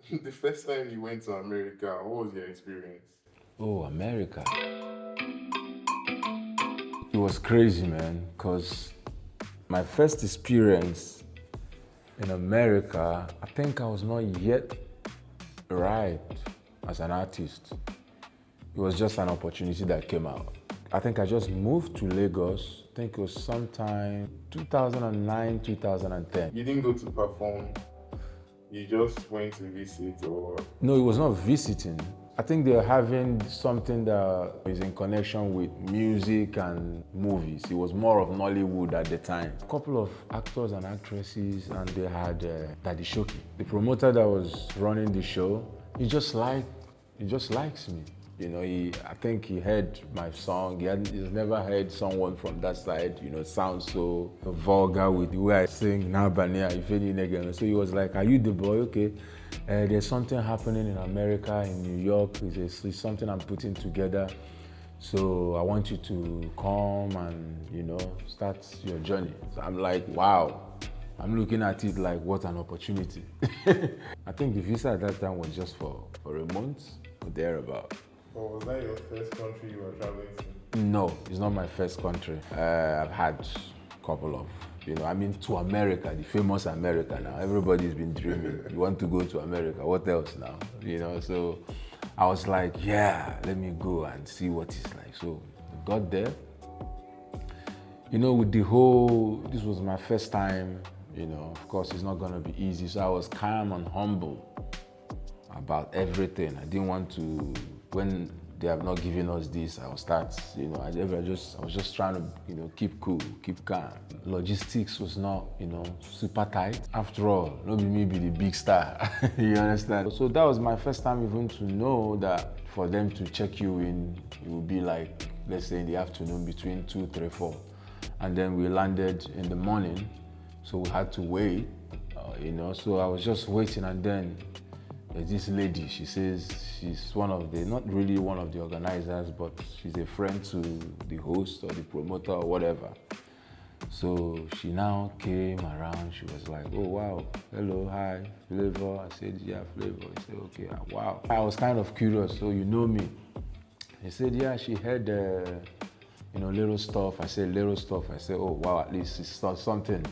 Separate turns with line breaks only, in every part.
The first time you went to America, what was your experience?
Oh, America. It was crazy, man, because my first experience in America, I think I was not yet right as an artist. It was just an opportunity that came out. I think I just moved to Lagos. I think it was sometime 2009, 2010.
You didn't go to perform, you just went to visit, or
No, it was not visiting. I think they were having something that is in connection with music and movies. It was more of Nollywood at the time. A couple of actors and actresses, and they had Daddy Shoki. The promoter that was running the show, he just likes me. You know, I think he heard my song. He's never heard someone from that side, sound so vulgar with the way I sing, Nabania, if any nigga. So he was like, are you the boy? Okay. There's something happening in America, in New York. It's something I'm putting together. So I want you to come and, start your journey. So I'm like, wow. I'm looking at it like, what an opportunity. I think the visa at that time was just for a month or thereabout.
or was that your first country you were traveling to?
No, it's not my first country. I've had a couple of, to America, the famous America now. Everybody's been dreaming. You want to go to America, what else now? So I was like, yeah, let me go and see what it's like. So I got there. With this was my first time, of course it's not gonna be easy. So I was calm and humble about everything. I didn't want to, when they have not given us this, I'll start, I was just trying to, keep cool, keep calm. Logistics was not, super tight. After all, not me be the big star, you understand? So that was my first time even to know that for them to check you in, it would be like, let's say in the afternoon between 2, 3, 4. And then we landed in the morning, so we had to wait, so I was just waiting, and then there's this lady. She says she's not really one of the organizers, but she's a friend to the host or the promoter or whatever. So she now came around. She was like, oh, wow, hello, hi, Flavour. I said, yeah, Flavour. I said, okay, wow. I was kind of curious, so you know me. He said, yeah, she heard, little stuff. I said, little stuff. I said, oh, wow, at least it's something.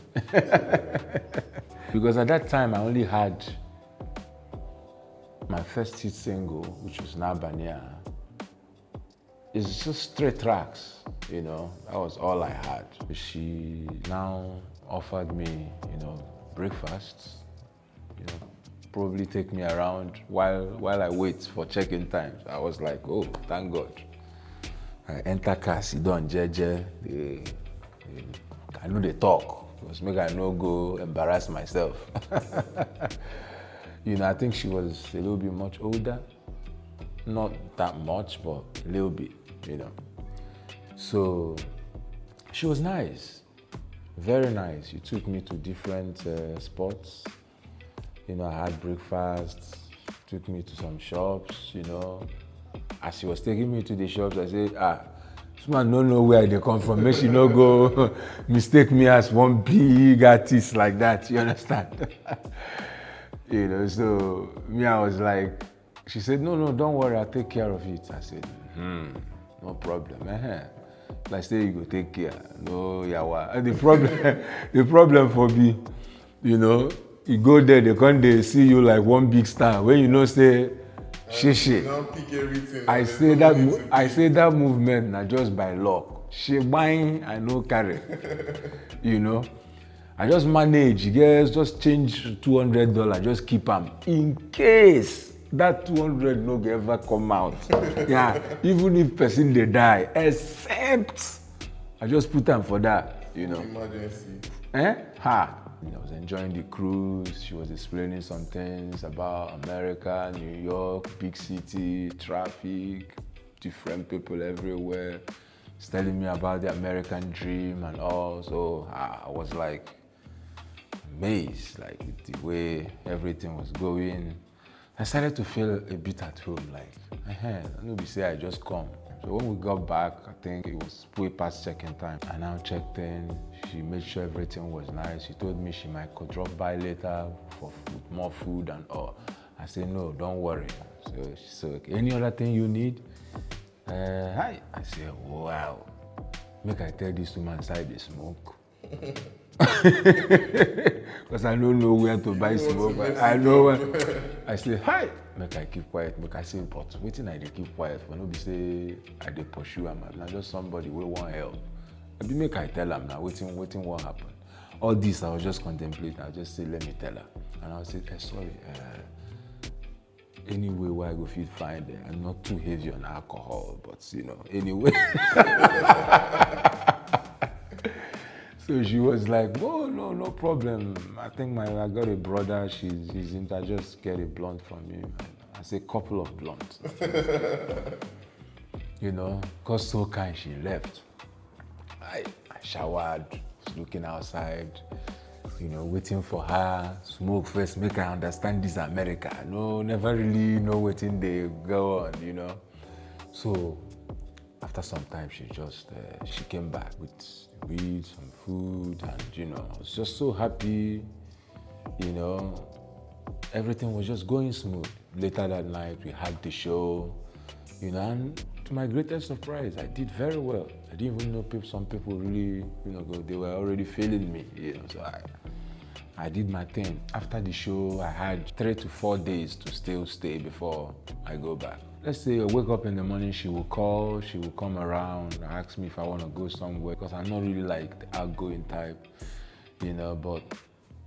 Because at that time, I only had my first hit single, which was Nabania. It's just 3 tracks, that was all I had. She now offered me, breakfast, probably take me around while I wait for check-in times. I was like, oh, thank God. I enter car, sit down, jeje. I know they talk, because make I no go embarrass myself. I think she was a little bit much older. Not that much, but a little bit, So she was nice, very nice. She took me to different spots. I had breakfast, took me to some shops, As she was taking me to the shops, I said, this man don't know where they come from. Make she no go mistake me as one big artist like that, you understand? So me, I was like, she said, no, don't worry, I'll take care of it. I said, no problem. Like say you go take care. No, yawa. And the problem for me, you go there, they see you like one big star. When say,
You don't pick everything.
I say that movement na just by luck. She buying, I no carry. I just manage, yes, just change $200, just keep them in case that 200 no go ever come out. Yeah, even if person they die, except I just put them for that,
Emergency.
I was enjoying the cruise. She was explaining some things about America, New York, big city, traffic, different people everywhere. She's telling me about the American dream and all. So I was like amazed, like with the way everything was going. I started to feel a bit at home, like, nobody say I just come. So when we got back, I think it was way past check-in time. I now checked in. She made sure everything was nice. She told me she might drop by later for food, more food and all. I said, no, don't worry. So she said, okay, any other thing you need? Hi. I said, wow. Make I tell this woman side they smoke. Because I don't know where to buy smoke. But I know where. I say, hi. Make I keep quiet. Make I say, but waiting I dey keep quiet. For no be say I dey pursue am. Now just somebody will want help. I be make I tell am now. Waiting what happen. All this I was just contemplating. I just say, let me tell her. And I say, sorry. Anyway, where I go fit find it. I'm not too heavy on alcohol, but anyway. So she was like, oh, no problem. I think I got a brother, he's into, just get a blunt from you. I say, couple of blunts. Cause so kind, she left. I showered, was looking outside, waiting for her, smoke first, make her understand this America. No, never really know what in they go on, So after some time, she came back with weed, some food, and I was just so happy, everything was just going smooth. Later that night, we had the show, and to my greatest surprise, I did very well. I didn't even know some people really, they were already feeling me, so I did my thing. After the show, I had 3 to 4 days to still stay before I go back. Let's say I wake up in the morning, she will call, she will come around, ask me if I want to go somewhere, because I'm not really like the outgoing type, but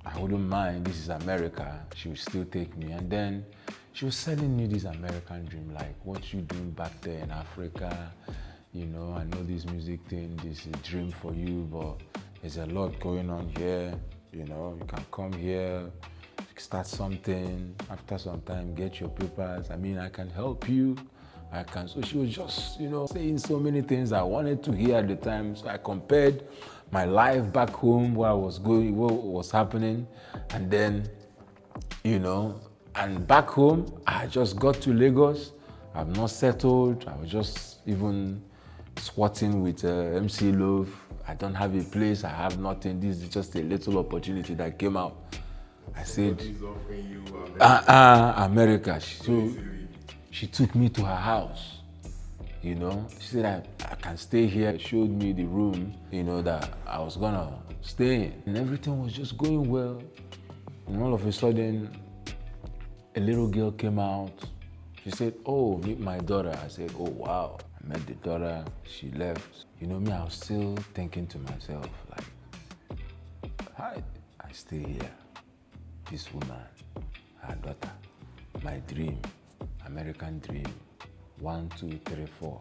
I wouldn't mind. This is America. She would still take me. And then she was selling me this American dream, like what you doing back there in Africa. I know this music thing, this is a dream for you, but there's a lot going on here. You can come here, start something, after some time, get your papers. I can help you. So she was just, saying so many things I wanted to hear at the time. So I compared my life back home, where I was going, what was happening. And then, and back home, I just got to Lagos. I've not settled. I was just even squatting with MC Love. I don't have a place, I have nothing. This is just a little opportunity that came out. I said, America. She took me to her house. She said I can stay here. She showed me the room, that I was gonna stay in. And everything was just going well. And all of a sudden, a little girl came out. She said, oh, meet my daughter. I said, oh, wow. I met the daughter, she left. Me, I was still thinking to myself, like, I stay here. This woman, her daughter, my dream, American dream, 1, 2, 3, 4.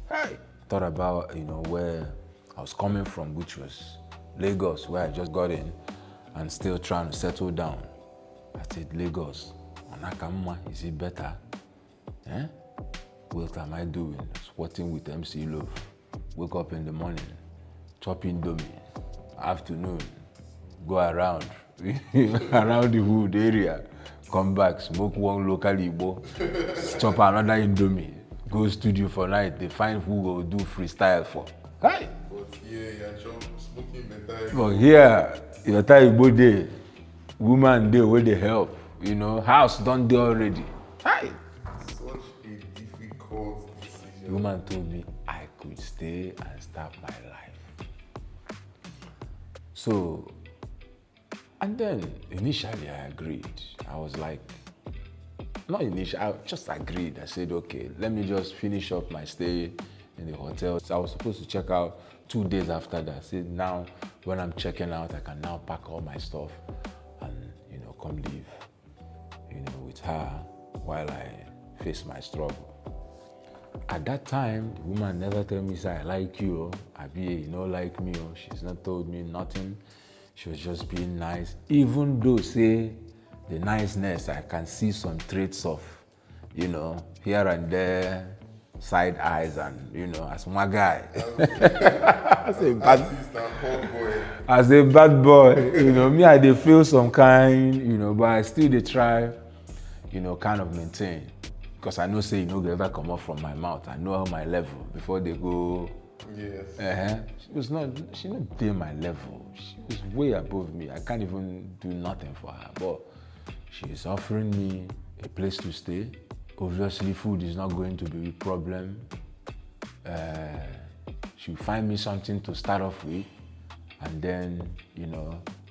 Hey! Thought about, where I was coming from, which was Lagos, where I just got in and still trying to settle down. I said, Lagos, Anakamma, is it better? What am I doing? Squatting with MC Love. Wake up in the morning, chop Indomie. Afternoon, go around, around the hood area. Come back, smoke one local Igbo, chop another Indomie. Go studio for night, they find who will do freestyle for. Hi!
But here, you're smoking better.
But here, your time Igbo day, woman day where they help. House done there already. Hi! The woman told me I could stay and start my life. So, and then initially I agreed. I was like, not initially, I just agreed. I said, okay, let me just finish up my stay in the hotel. So I was supposed to check out 2 days after that. I said, now when I'm checking out, I can now pack all my stuff and, come live, with her while I face my struggle. At that time, the woman never told me, say, I like you, Abi, you don't like me, she's not told me nothing. She was just being nice. Even though, say, the niceness, I can see some traits of, here and there, side eyes and, as my guy. As a bad boy, me, I dey feel some kind, but I still dey try, kind of maintain. Because I know say you go ever come up from my mouth. I know my level before they go.
Yes.
She not there my level. She was way above me. I can't even do nothing for her. But she's offering me a place to stay. Obviously, food is not going to be a problem. She'll find me something to start off with, and then,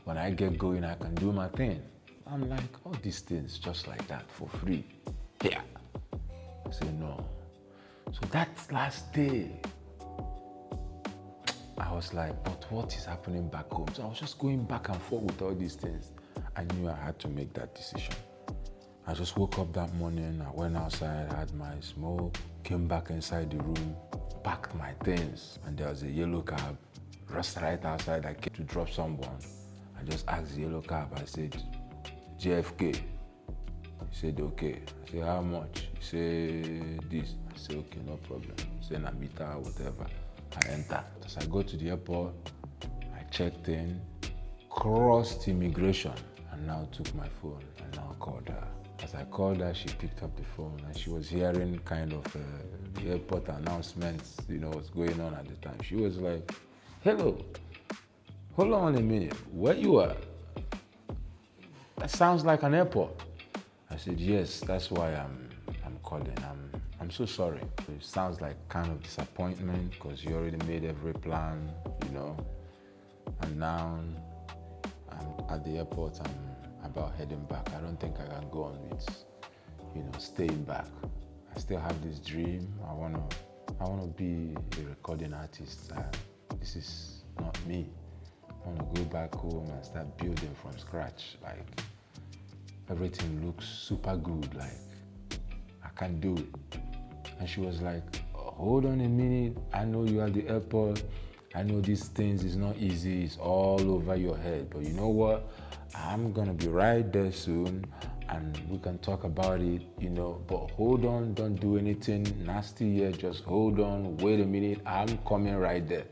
when I get going, I can do my thing. I'm like, all these things just like that for free. Yeah. I say no. So that last day, I was like, but what is happening back home? So I was just going back and forth with all these things. I knew I had to make that decision. I just woke up that morning, I went outside, had my smoke, came back inside the room, packed my things, and there was a yellow cab just right outside. I came to drop someone. I just asked the yellow cab, I said, JFK. He said, okay. I said, how much? He said, this. I said, okay, no problem. He said, Namita, whatever. I enter. As I go to the airport, I checked in, crossed immigration, and now took my phone and now called her. As I called her, she picked up the phone and she was hearing kind of the airport announcements, what's going on at the time. She was like, hello, hold on a minute, where you are? That sounds like an airport. I said, yes, that's why I'm calling. I'm so sorry. It sounds like kind of disappointment because you already made every plan, and now I'm at the airport. I'm about heading back. I don't think I can go on with, staying back. I still have this dream. I wanna be a recording artist. This is not me. I wanna go back home and start building from scratch. Like, everything looks super good. Like, I can do it. And she was like, hold on a minute. I know you're at the airport. I know these things is not easy. It's all over your head. But you know what? I'm gonna be right there soon and we can talk about it, but hold on, don't do anything nasty yet. Just hold on, wait a minute. I'm coming right there.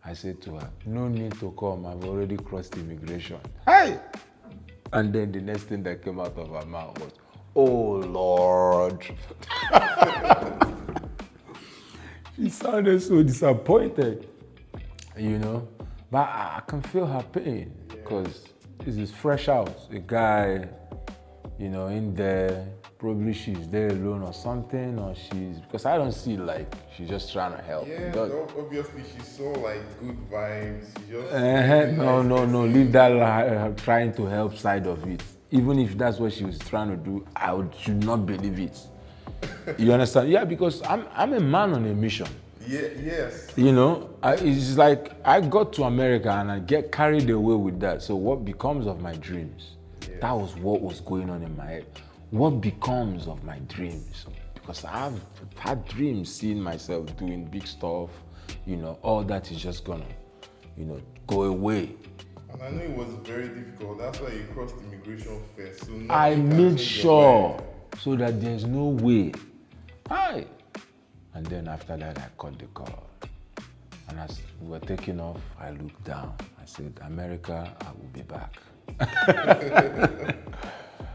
I said to her, no need to come. I've already crossed immigration. Hey! And then the next thing that came out of her mouth was, oh Lord. She sounded so disappointed, but I can feel her pain because this is fresh out. A guy, in there, probably she's there alone or something, or because I don't see like she's just trying to help.
Yeah, obviously she's so like good vibes. She just
No, leave that trying to help side of it. Even if that's what she was trying to do, should not believe it. You understand? Yeah, because I'm a man on a mission.
Yeah, yes.
It's like I got to America and I get carried away with that. So what becomes of my dreams? Yes. That was what was going on in my head. What becomes of my dreams? Because I've had dreams seeing myself doing big stuff. All that is just gonna, go away.
And I know it was very difficult. That's why you crossed immigration first. So
I made sure so that there's no way. Hi. And then after that, I caught the call. And as we were taking off, I looked down. I said, America, I will be back.